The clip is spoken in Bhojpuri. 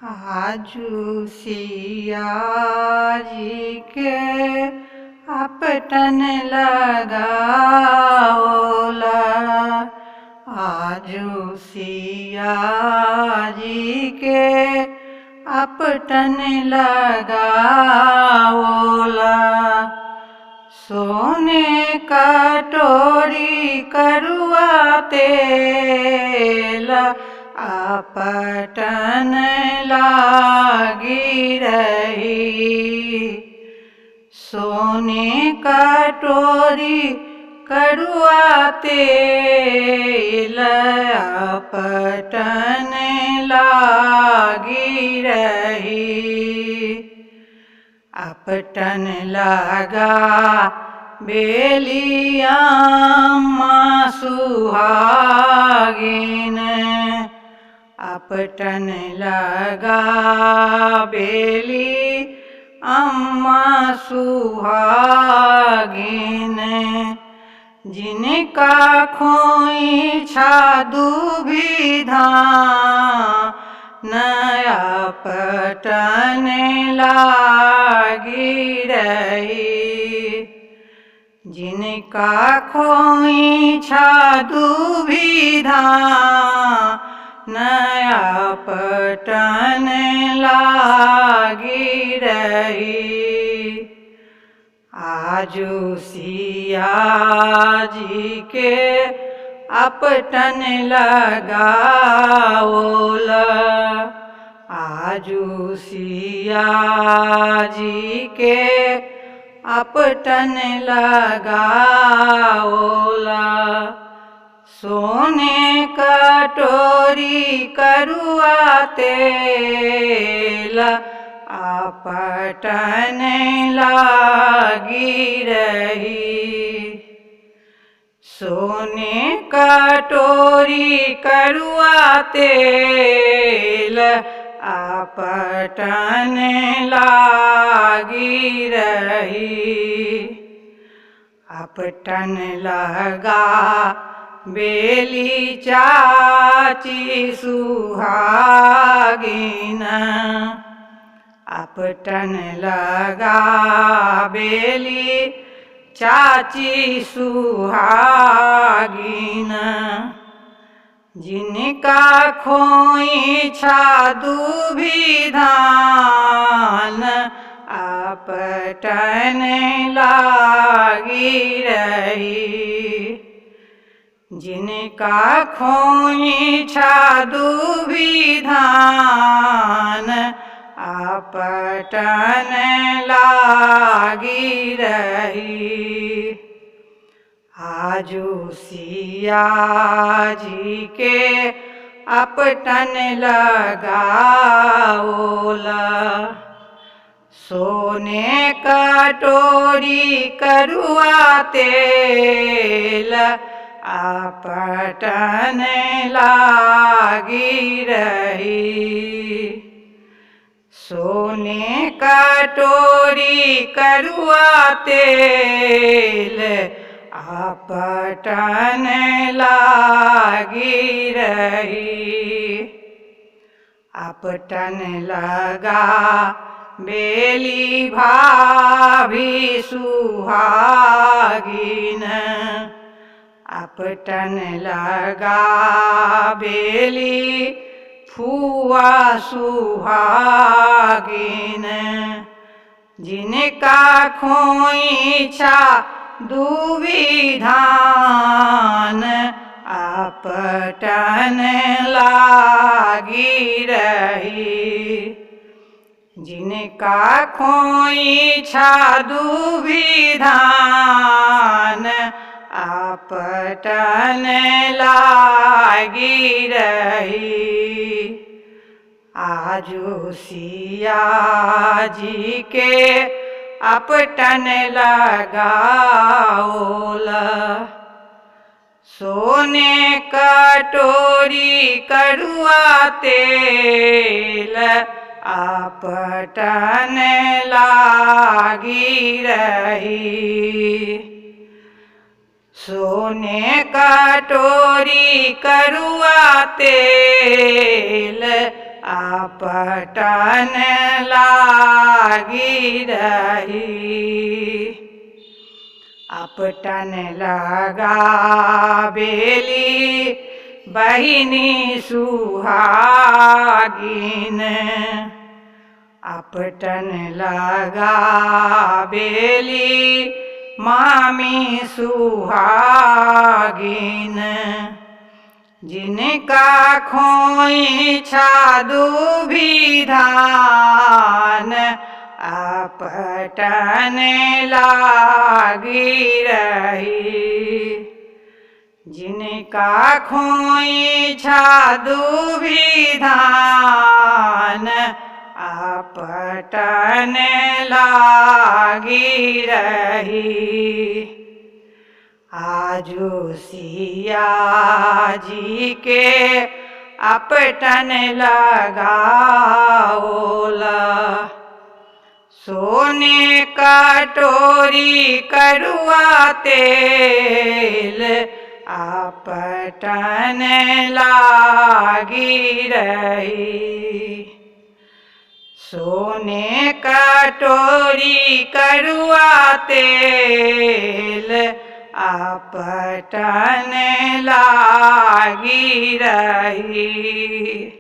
आजू सिया जी के अपटन लगाओला। आजू सिया जी के अपटन लगाओला। सोने कटोरी करुआ तेल अपटन लागी रही। सोने कटोरी करुआ तेल अपटन लागी रही। अपटन लगा बेलिया सुहागिन। अपटन लगा बेली अम्मा सुहागिन। जिनका खोइछा दुभिधा नया अपटन लागी रही। जिनका खोइछा दुभिधा नया अपटन लागी रही। आजू सिया जी के अपटन लगाओला। आजू सिया जी के अपटन लगाओला। सोने कटोरी करुआ तेल अपटन लागी रही। सोने कटोरी करुआ तेल अपटन लागी रही। अपटन लगा बेली चाची सुहागिन। अपटन लगा बेली चाची सुहागिन। जिनका खोइछा दुभिधान अपटन लागी रही। जिनका खोइछा दुभिधान अपटन लागी रही। आजू सिया जी के अपटन लगाओला। सोने कटोरी करुआ तेल अपटन लागी रही। सोने कटोरी करुआ तेल अपटन लागी रही। अपटन लगा बेली भाभी सुहागिन। अपटन लगा बेली फुआ सुहागिन। जिनका खोइछा दुभिधान अपटन लागी रही। जिनका खोइछा दुभिधान अपटन लागी रही। आजू सिया जी के अपटन लगाओला। सोने कटोरी करुआ तेल अपटन लागी रही। सोने कटोरी करुआ तेल आपटन लागी रही। आपटन लगा बेली बहिनी सुहागिन। आपटन लगा बेली मामी सुहागिन। जिनका खोइछा दुभी धान आपटन लागी रही। जिनका खोइछा दुभी धान आपटन लागी रही। आजू सिया जी के आपटन लगाओला। सोने कटोरी कड़ुआ तेल आपटन लागी रही। सोने कटोरी कड़ुआ तेल आपटन लागी रही।